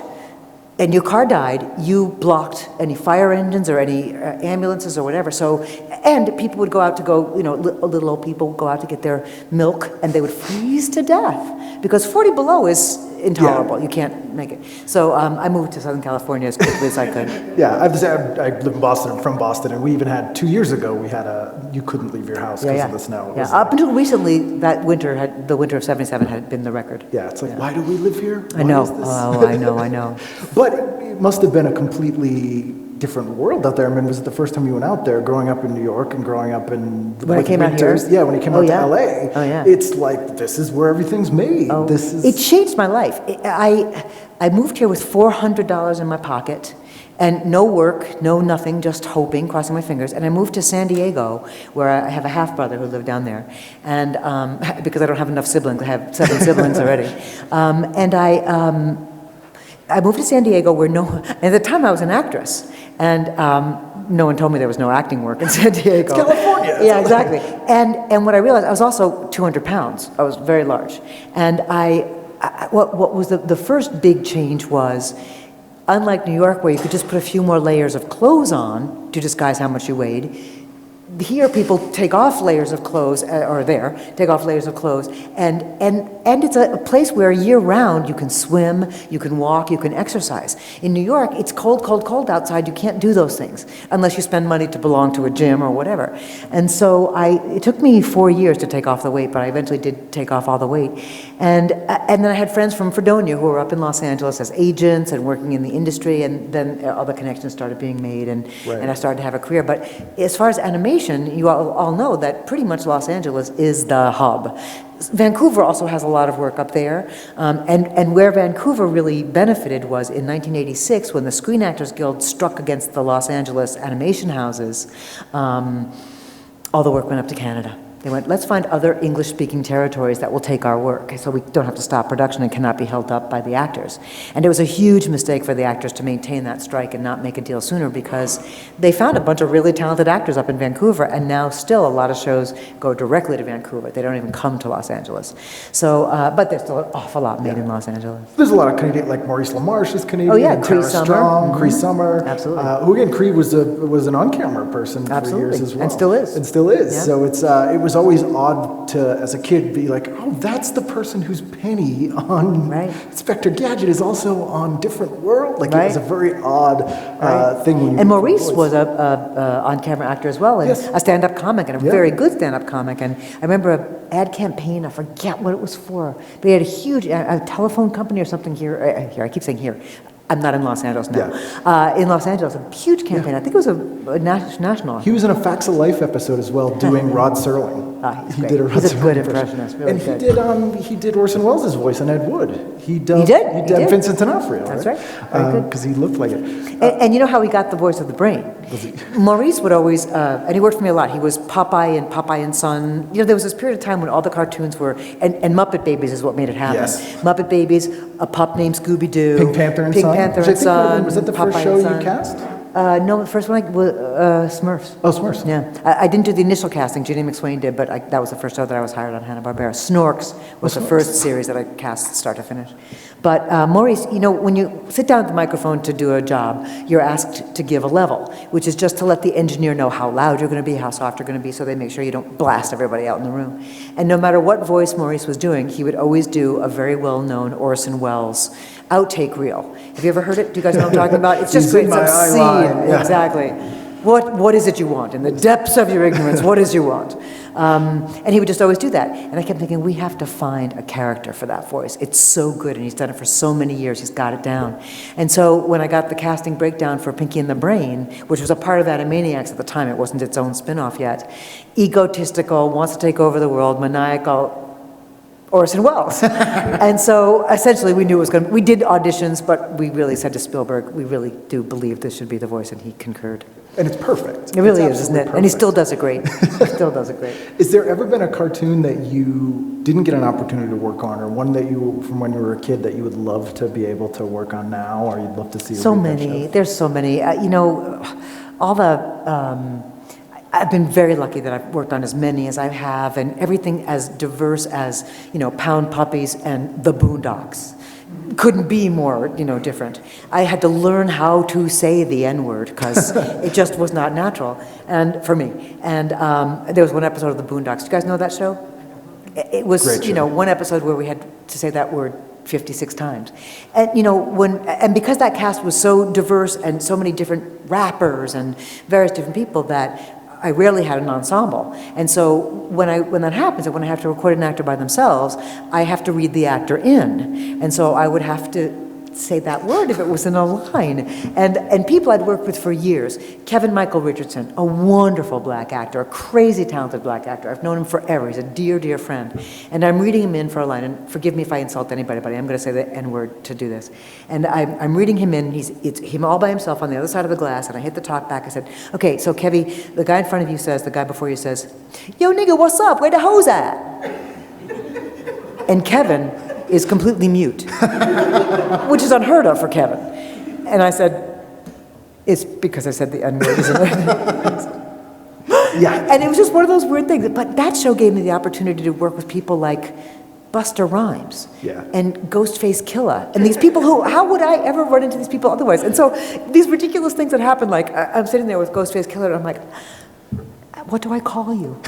and your car died, you blocked any fire engines or any ambulances or whatever. So, and people would go out to little old people would go out to get their milk, and they would freeze to death because 40 below is intolerable. Yeah. You can't make it. So I moved to Southern California as quickly as I could. Yeah, I live in Boston. I'm from Boston, and we even had 2 years ago. We had you couldn't leave your house because of the snow. It Yeah. was Up until recently, the winter of '77 had been the record. yeah, it's like, why do we live here? I Why know. is this? Oh, I know. I know. But it must have been a completely different world out there. I mean, was it the first time you went out there, growing up in New York and growing up in When I came out here? winters? Yeah, when you came out to LA. Oh, yeah. It's like, this is where everything's made. Oh, This is... It changed my life. I moved here with $400 in my pocket and no work, no nothing, just hoping, crossing my fingers. And I moved to San Diego, where I have a half-brother who lived down there. And because I don't have enough siblings, I have 7 siblings already. And I moved to San Diego where at the time I was an actress, and no one told me there was no acting work in San Diego. It's California. Yeah, exactly. And what I realized, I was also 200 pounds. I was very large. And what was the first big change was, unlike New York where you could just put a few more layers of clothes on to disguise how much you weighed, here people take off layers of clothes, take off layers of clothes, and it's a place where year-round you can swim, you can walk, you can exercise. In New York, it's cold, cold, cold outside. You can't do those things unless you spend money to belong to a gym or whatever. And so it took me 4 years to take off the weight, but I eventually did take off all the weight. And then I had friends from Fredonia who were up in Los Angeles as agents and working in the industry, and then all the connections started being made, and I started to have a career. But as far as animation, you all know that pretty much Los Angeles is the hub. Vancouver also has a lot of work up there, and where Vancouver really benefited was in 1986 when the Screen Actors Guild struck against the Los Angeles animation houses. All the work went up to Canada. They went, let's find other English-speaking territories that will take our work so we don't have to stop production and cannot be held up by the actors. And it was a huge mistake for the actors to maintain that strike and not make a deal sooner because they found a bunch of really talented actors up in Vancouver, and now still a lot of shows go directly to Vancouver. They don't even come to Los Angeles. So, but there's still an awful lot made in Los Angeles. There's a lot of Canadian, like Maurice LaMarche is Canadian. Oh yeah, and Cree Tara Summer. Strong, Cree Summer. Absolutely. Who again, Cree was an on-camera person for years as well. And still is. And still is. Yeah. So it was always odd to, as a kid, be like, oh, that's the person who's Penny on Inspector Gadget is also on Different World. Like, it was a very odd thing. When you and Maurice was a on-camera actor as well, and a stand-up comic, and a very good stand-up comic. And I remember an ad campaign, I forget what it was for, but he had a huge a telephone company or something here. I keep saying here. I'm not in Los Angeles now. In Los Angeles, a huge campaign. I think it was a national. He was in a Facts of Life episode as well, doing Rod Serling. He's he great. did a Rod He's a Serling good impression. impressionist. Really and good. he did Orson Welles' voice on Ed Wood. He did Vincent D'Onofrio. That's right. Very good. Because he looked like it. And you know how he got the voice of the brain? Maurice would always, and he worked for me a lot. He was Popeye and Popeye and Son. You know, there was this period of time when all the cartoons were, and Muppet Babies is what made it happen. Yes. Muppet Babies, A Pup Named Scooby-Doo. Pink Panther and Son. Pink Panther and Son. Was that the first Popeye show and you Son. cast? No, the first one was Smurfs. Oh, Smurfs. Yeah. I didn't do the initial casting. Ginny McSwain did, but that was the first show that I was hired on Hanna Barbera. Snorks was the first series that I cast start to finish. But Maurice, you know, when you sit down at the microphone to do a job, you're asked to give a level, which is just to let the engineer know how loud you're going to be, how soft you're going to be, so they make sure you don't blast everybody out in the room. And no matter what voice Maurice was doing, he would always do a very well-known Orson Welles outtake reel. Have you ever heard it? Do you guys know what I'm talking about? It's just He's great. in It's my eye obscene. line. Yeah. Exactly. What is it you want? In the depths of your ignorance, what is you want? And he would just always do that. And I kept thinking, we have to find a character for that voice. It's so good, and he's done it for so many years. He's got it down. And so when I got the casting breakdown for Pinky and the Brain, which was a part of Animaniacs at the time, it wasn't its own spin-off yet, egotistical, wants to take over the world, maniacal, Orson Welles. And so essentially we knew it was going to, we did auditions, but we really said to Spielberg, we really do believe this should be the voice, and he concurred. And it's perfect. It really It's is, isn't it? absolutely And he perfect. still does it great. He still does it great. Is there ever been a cartoon that you didn't get an opportunity to work on, or one that you, from when you were a kid, that you would love to be able to work on now, or you'd love to see? So many. There's so many. You know, all the... I've been very lucky that I've worked on as many as I have, and everything as diverse as, you know, Pound Puppies and the Boondocks. Couldn't be more, you know, different. I had to learn how to say the N-word because it just was not natural, and for me. And there was one episode of the Boondocks. Do you guys know that show? It was, Great show. you know, one episode where we had to say that word 56 times. And, you know, and because that cast was so diverse and so many different rappers and various different people that I rarely had an ensemble. And so when that happens, and when I have to record an actor by themselves, I have to read the actor in. And so I would have to say that word if it was in a line. And people I'd worked with for years. Kevin Michael Richardson, a wonderful black actor, a crazy talented black actor. I've known him forever. He's a dear, dear friend. And I'm reading him in for a line, and forgive me if I insult anybody, but I'm going to say the N-word to do this. And I'm reading him in, it's him all by himself on the other side of the glass, and I hit the talk back. I said, okay, so Kevy, the guy in front of you says, the guy before you says, yo nigga, what's up? Where the hoes at? And Kevin, is completely mute, which is unheard of for Kevin. And I said, it's because I said the N-word, isn't it? Yeah. And it was just one of those weird things. But that show gave me the opportunity to work with people like Busta Rhymes and Ghostface Killah. And these people who, how would I ever run into these people otherwise? And so these ridiculous things that happen, like I'm sitting there with Ghostface Killah and I'm like, what do I call you?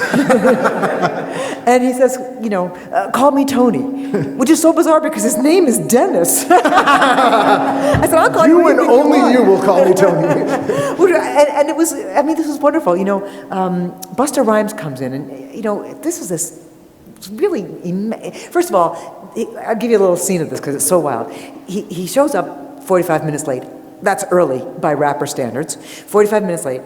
And he says, call me Tony, which is so bizarre because his name is Dennis. I said, I'll call you. You and only you will call me Tony. And it was, this was wonderful. Busta Rhymes comes in and, this is this really, first of all, I'll give you a little scene of this because it's so wild. He shows up 45 minutes late. That's early by rapper standards. 45 minutes late.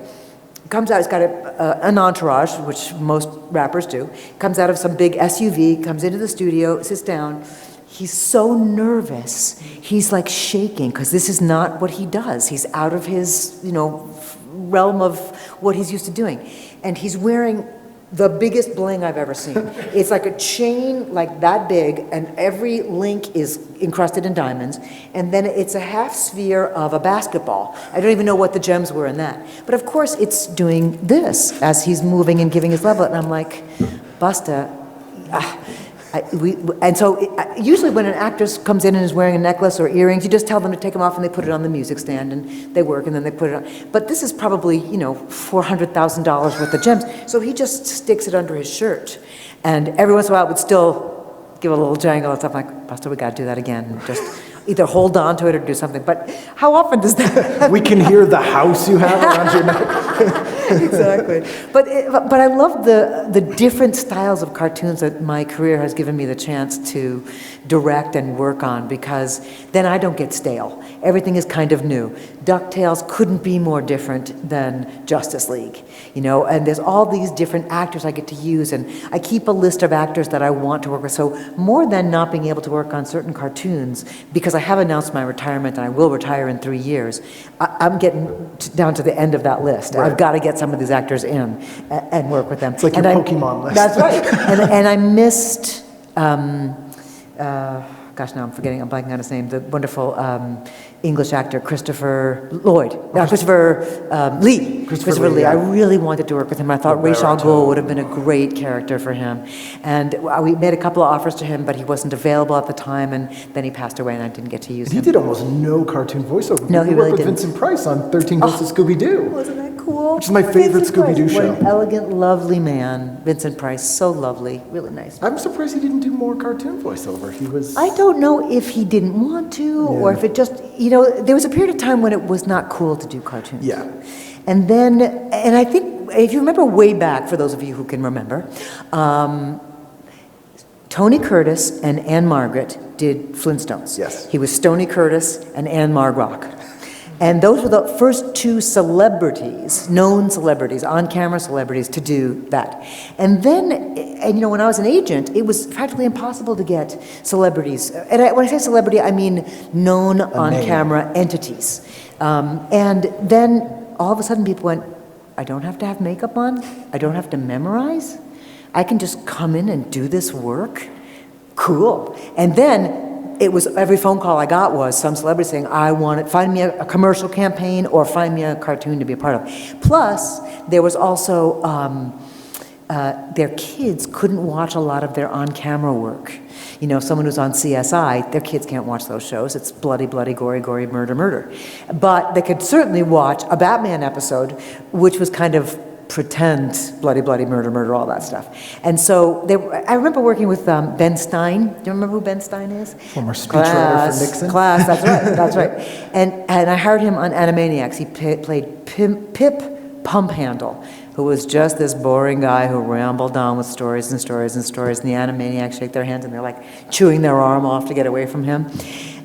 Comes out, he's got an entourage, which most rappers do. Comes out of some big SUV, comes into the studio, sits down. He's so nervous. He's like shaking because this is not what he does. He's out of his, realm of what he's used to doing. And he's wearing the biggest bling I've ever seen. It's like a chain like that big, and every link is encrusted in diamonds, and then it's a half sphere of a basketball. I don't even know what the gems were in that. But of course it's doing this as he's moving and giving his level, and I'm like, Busta, usually when an actress comes in and is wearing a necklace or earrings, you just tell them to take them off and they put it on the music stand and they work and then they put it on. But this is probably, $400,000 worth of gems. So he just sticks it under his shirt. And every once in a while it would still give a little jangle and stuff like, Busta, we gotta do that again. And just either hold on to it or do something. But how often does that? We can hear the house you have around your neck. Exactly. But I love the different styles of cartoons that my career has given me the chance to direct and work on, because then I don't get stale. Everything is kind of new. Ducktails couldn't be more different than Justice League, and there's all these different actors I get to use, and I keep a list of actors that I want to work with. So more than not being able to work on certain cartoons, because I have announced my retirement and I will retire in 3 years, I'm getting down to the end of that list. Right. I've got to get some of these actors in and work with them. It's like your Pokemon list. That's right. and I missed, gosh, now I'm blanking on his name, the wonderful English actor Christopher Lee. Christopher Lee. Yeah. I really wanted to work with him. I thought Ra's al Ghul would have been a great character for him. And we made a couple of offers to him, but he wasn't available at the time, and then he passed away and I didn't get to use him. He did almost no cartoon voiceover. No, he really worked with didn't. Vincent Price on 13 Ghosts of Scooby-Doo. Wasn't that cool? Which is my favorite Vincent Price, Scooby-Doo show. What an elegant, lovely man. Vincent Price, so lovely, really nice. I'm surprised he didn't do more cartoon voiceover. He was... I don't know if he didn't want to, or if it just, there was a period of time when it was not cool to do cartoons. Yeah. And then, and I think, if you remember way back, for those of you who can remember, Tony Curtis and Anne Margaret did Flintstones. Yes. He was Stoney Curtis and Anne Margrock. And those were the first two celebrities, known celebrities, on-camera celebrities, to do that. And then, when I was an agent, it was practically impossible to get celebrities. And when I say celebrity, I mean known on-camera entities. And then all of a sudden people went, I don't have to have makeup on. I don't have to memorize. I can just come in and do this work. Cool. And then it was, every phone call I got was some celebrity saying, find me a commercial campaign or find me a cartoon to be a part of. Plus, there was also, their kids couldn't watch a lot of their on-camera work. Someone who's on CSI, their kids can't watch those shows. It's bloody, bloody, gory, gory, murder, murder. But they could certainly watch a Batman episode, which was kind of pretend bloody, bloody, murder, murder, all that stuff. And so I remember working with Ben Stein. Do you remember who Ben Stein is? Former speechwriter for Nixon. That's right, that's right. And I hired him on Animaniacs. He played Pip Pumphandle, who was just this boring guy who rambled on with stories and stories and stories, and the Animaniacs shake their hands and they're like chewing their arm off to get away from him.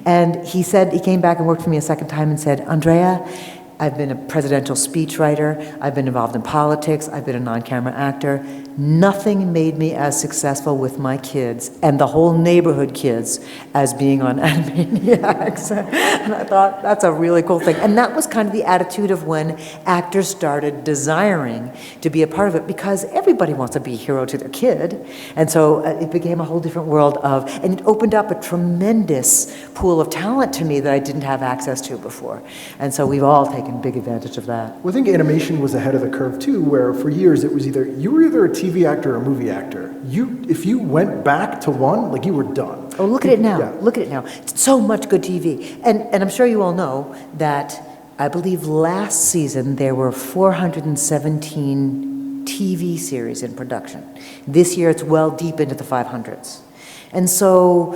And he came back and worked for me a second time and said, Andrea, I've been a presidential speechwriter, I've been involved in politics, I've been a non-camera actor. nothing made me as successful with my kids and the whole neighborhood kids as being on Animaniacs. And I thought, that's a really cool thing. And that was kind of the attitude of when actors started desiring to be a part of it, because everybody wants to be a hero to their kid. And so it became a whole different world of, and it opened up a tremendous pool of talent to me that I didn't have access to before. And so we've all taken big advantage of that. Well, I think animation was ahead of the curve too, where for years it was you were either a TV actor or a movie actor. If you went back to one, like you were done. Oh, look at it now. Yeah. Look at it now. It's so much good TV. And I'm sure you all know that I believe last season there were 417 TV series in production. This year it's well deep into the 500s. And so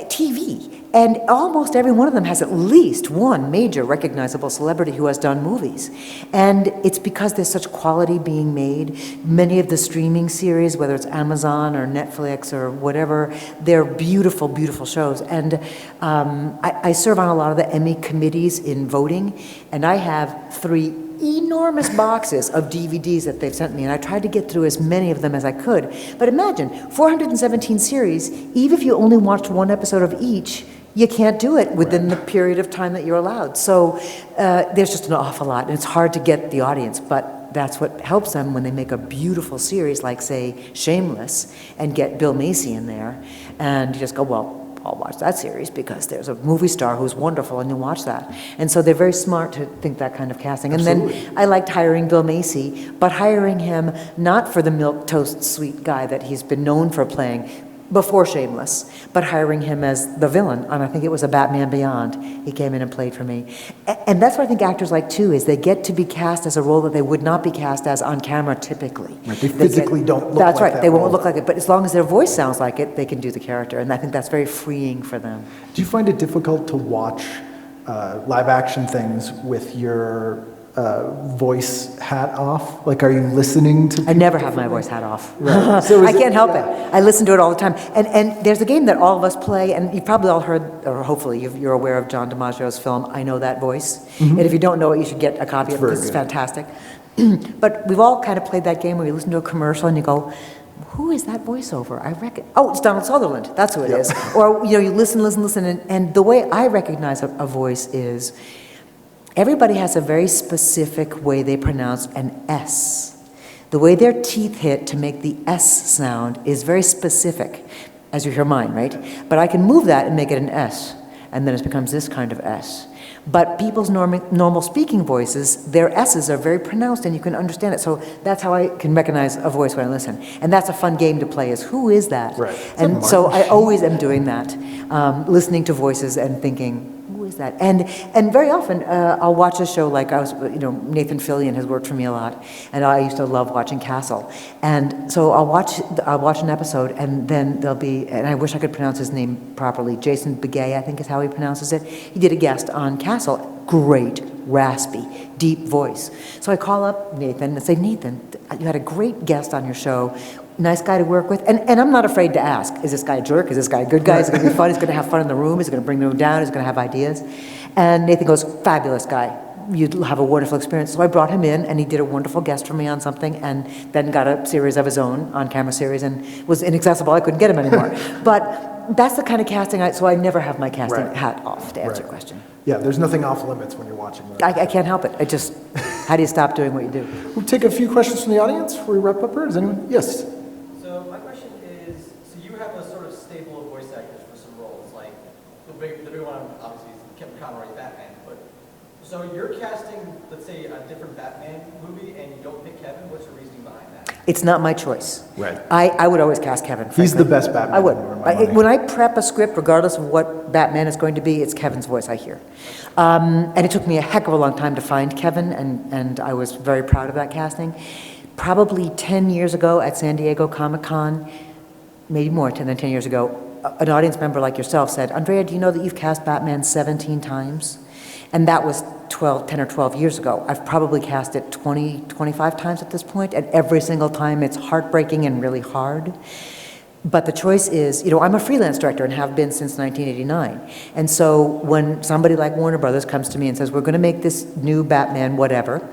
TV, and almost every one of them has at least one major recognizable celebrity who has done movies. And it's because there's such quality being made. Many of the streaming series, whether it's Amazon or Netflix or whatever, they're beautiful, beautiful shows. And I serve on a lot of the Emmy committees in voting, and I have 3 enormous boxes of DVDs that they've sent me, and I tried to get through as many of them as I could. But imagine, 417 series, even if you only watched one episode of each, you can't do it within the period of time that you're allowed. So there's just an awful lot, and it's hard to get the audience, but that's what helps them when they make a beautiful series like, say, Shameless, and get Bill Macy in there, and you just go, well, I'll watch that series because there's a movie star who's wonderful, and you watch that. And so they're very smart to think that kind of casting. Absolutely. And then I liked hiring Bill Macy, but hiring him not for the milquetoast sweet guy that he's been known for playing before Shameless, but hiring him as the villain on, I think it was a Batman Beyond. He came in and played for me. And that's what I think actors like too, is they get to be cast as a role that they would not be cast as on camera typically. Right, they physically don't look That's like right, that they won't role. look like it, but as long as their voice sounds like it, they can do the character, and I think that's very freeing for them. Do you find it difficult to watch live action things with your voice hat off? Like, are you listening to I never have my voice hat off. Right. So is I can't help yeah. it. I listen to it all the time. And there's a game that all of us play, and you've probably all heard, or hopefully you're aware of John DiMaggio's film, I Know That Voice. And if you don't know it, you should get a copy of it very because it's good. fantastic. But we've all kind of played that game where you listen to a commercial and you go, who is that voiceover? I reckon, oh, it's Donald Sutherland. That's who it is. Or, you listen, and the way I recognize a voice is, everybody has a very specific way they pronounce an S. The way their teeth hit to make the S sound is very specific, as you hear mine, right? But I can move that and make it an S, and then it becomes this kind of S. But people's normal speaking voices, their S's are very pronounced, and you can understand it. So that's how I can recognize a voice when I listen. And that's a fun game to play, is who is that? Right. And so I always am doing that, listening to voices and thinking, who is that? And very often I'll watch a show like Nathan Fillion has worked for me a lot, and I used to love watching Castle. And so I'll watch an episode, and then there'll be, and I wish I could pronounce his name properly, Jason Begay, I think is how he pronounces it. He did a guest on Castle. Great, raspy, deep voice. So I call up Nathan and say, Nathan, you had a great guest on your show. Nice guy to work with, and I'm not afraid to ask, is this guy a jerk? Is this guy a good guy? Is it going to be fun? Is he going to have fun in the room? Is he going to bring the room down? Is he going to have ideas? And Nathan goes, fabulous guy. You'd have a wonderful experience. So I brought him in, and he did a wonderful guest for me on something, and then got a series of his own, on-camera series, and was inaccessible. I couldn't get him anymore. But that's the kind of casting, so I never have my casting hat off, to answer your question. Yeah, there's nothing off limits when you're watching that. I can't help it. How do you stop doing what you do? We'll take a few questions from the audience before we wrap up here. Does anyone? Yes. So my question is, so you have a sort of stable of voice actors for some roles, like the big one obviously is Kevin Conroy IS Batman, but so you're casting, let's say, a different Batman movie and you don't pick Kevin, what's your reasoning behind that? It's not my choice. Right. I would always cast Kevin. He's frankly. the best Batman I would. in my mind. When I prep a script, regardless of what Batman is going to be, it's Kevin's voice I hear. And it took me a heck of a long time to find Kevin, and I was very proud of that casting. Probably 10 years ago at San Diego Comic-Con, maybe more than 10 years ago, an audience member like yourself said, Andrea, do you know that you've cast Batman 17 times? And that was 10 or 12 years ago. I've probably cast it 20, 25 times at this point, and every single time it's heartbreaking and really hard. But the choice is, I'm a freelance director and have been since 1989. And so when somebody like Warner Brothers comes to me and says, we're going to make this new Batman, whatever,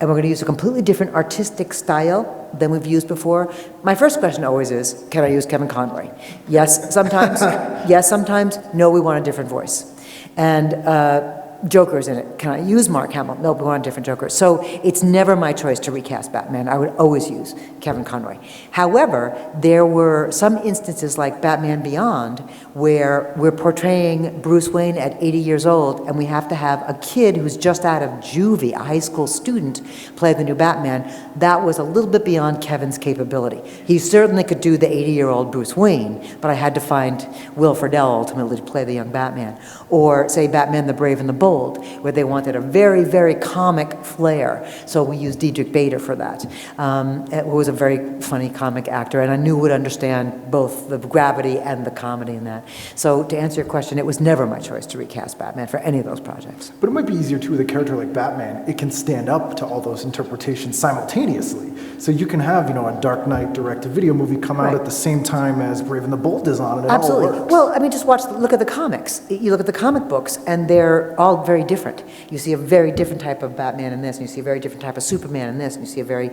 and we're going to use a completely different artistic style than we've used before, my first question always is, can I use Kevin Conroy? Yes, sometimes. Yes, sometimes. No, we want a different voice. And Joker's in it. Can I use Mark Hamill? No, we want a different Joker. So it's never my choice to recast Batman. I would always use Kevin Conroy. However, there were some instances like Batman Beyond where we're portraying Bruce Wayne at 80 years old and we have to have a kid who's just out of juvie, a high school student, play the new Batman. That was a little bit beyond Kevin's capability. He certainly could do the 80-year-old Bruce Wayne, but I had to find Will Friedle ultimately to play the young Batman. Or say Batman the Brave and the Bold, where they wanted a very, very comic flair. So we used Diedrich Bader for that. It was a very funny comic actor, and I knew would understand both the gravity and the comedy in that. So to answer your question, it was never my choice to recast Batman for any of those projects. But it might be easier too with a character like Batman. It can stand up to all those interpretations simultaneously. So you can have, a Dark Knight direct-to-video movie come out at the same time as Brave and the Bold is on, and it Absolutely. all works. Well, I mean, just look at the comics. You look at the comic books, and they're all very different. You see a very different type of Batman in this, and you see a very different type of Superman in this, and you see a very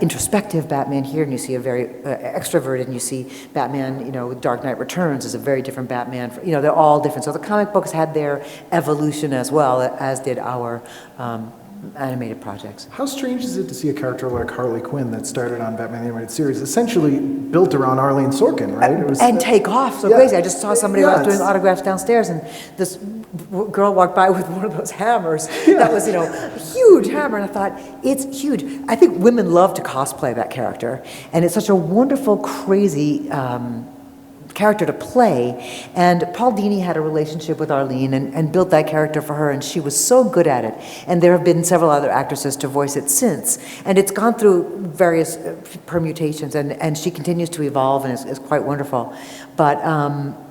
introspective Batman here, and you see a very extroverted, and you see Batman, with Dark Knight Returns is a very different Batman. They're all different. So the comic books had their evolution as well, as did our animated projects. How strange is it to see a character like Harley Quinn that started on Batman the Animated Series, essentially built around Arlene Sorkin, right? It was, and take off so crazy. I just saw somebody I was doing autographs downstairs, and this girl walked by with one of those hammers that was, a huge hammer, and I thought, it's huge. I think women love to cosplay that character, and it's such a wonderful, crazy character to play. And Paul Dini had a relationship with Arlene and built that character for her, and she was so good at it. And there have been several other actresses to voice it since. And it's gone through various permutations, and she continues to evolve and is quite wonderful. But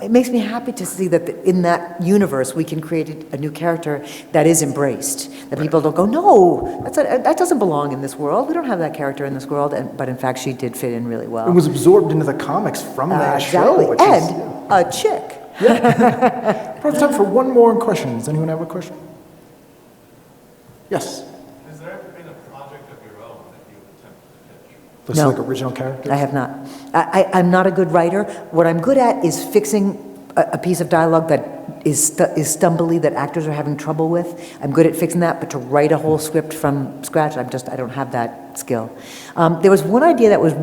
it makes me happy to see that in that universe we can create a new character that is embraced, that people don't go, no, that doesn't belong in this world. We don't have that character in this world. But in fact, she did fit in really well. It was absorbed into the comics from that exactly. show. And a chick. Probably time for one more question. Does anyone have a question? Yes. Has there ever been a project of your own that you've attempted to pitch? Looks like original characters? I have not. I'm not a good writer. What I'm good at is fixing a piece of dialogue that is stumbly, that actors are having trouble with. I'm good at fixing that, but to write a whole script from scratch, I don't have that skill. There was one idea that was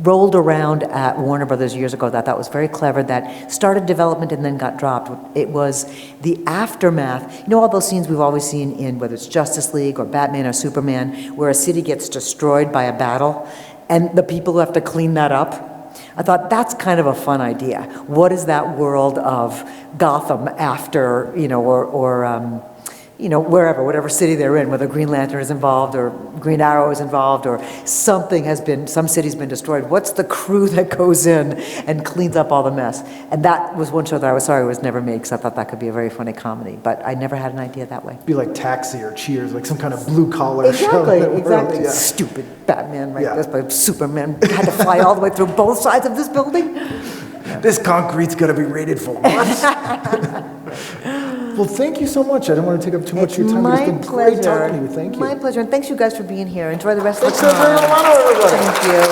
rolled around at Warner Brothers years ago that I thought was very clever, that started development and then got dropped. It was the aftermath. All those scenes we've always seen in, whether it's Justice League or Batman or Superman, where a city gets destroyed by a battle, and the people who have to clean that up. I thought that's kind of a fun idea. What is that world of Gotham after, wherever, whatever city they're in, whether Green Lantern is involved or Green Arrow is involved or some city's been destroyed. What's the crew that goes in and cleans up all the mess? And that was one show that I was sorry was never made, because I thought that could be a very funny comedy, but I never had an idea that way. Be like Taxi or Cheers, like some kind of blue-collar show. Exactly. Yeah. Stupid Batman this, but Superman had to fly all the way through both sides of this building. This concrete's gonna be rated for what? Well, thank you so much. I don't want to take up too much of your time. It's been great talking to you. Thank you. My pleasure. And thanks you guys for being here. Enjoy the rest of the Thanks, Andrea Romano, everybody. Thank you.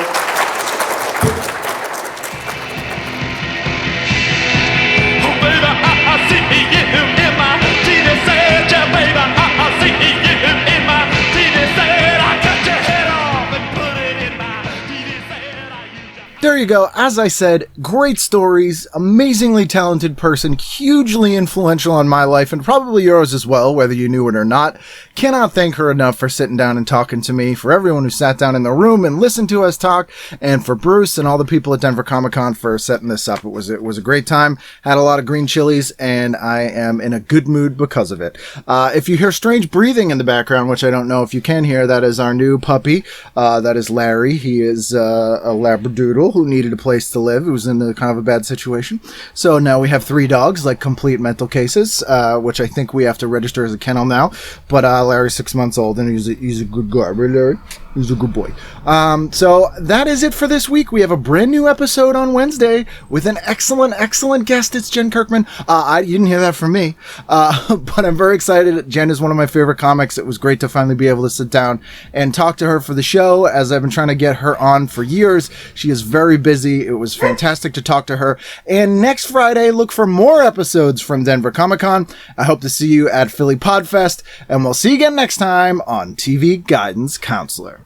Oh, baby, I see you in my TV set, yeah, baby, I see you in my TV set. I cut your head off and put it in my TV set. There you go. As I said, great stories, amazingly talented person, hugely influential on my life and probably yours as well, whether you knew it or not. Cannot thank her enough for sitting down and talking to me, for everyone who sat down in the room and listened to us talk, and for Bruce and all the people at Denver Comic Con for setting this up. It was a great time. Had a lot of green chilies, and I am in a good mood because of it. If you hear strange breathing in the background, which I don't know if you can hear, that is our new puppy. That is Larry. He is a Labradoodle who who needed a place to live. It was in a kind of a bad situation. So now we have 3 dogs, like complete mental cases, which I think we have to register as a kennel now. But Larry's 6 months old, and he's a good guy, right, Larry? He's a good boy. So that is it for this week. We have a brand new episode on Wednesday with an excellent guest. It's Jen Kirkman. You didn't hear that from me, but I'm very excited. Jen is one of my favorite comics. It was great to finally be able to sit down and talk to her for the show, as I've been trying to get her on for years. She is very busy. It was fantastic to talk to her. And next Friday, look for more episodes from Denver Comic Con. I hope to see you at Philly Podfest, and we'll see you again next time on TV Guidance Counselor.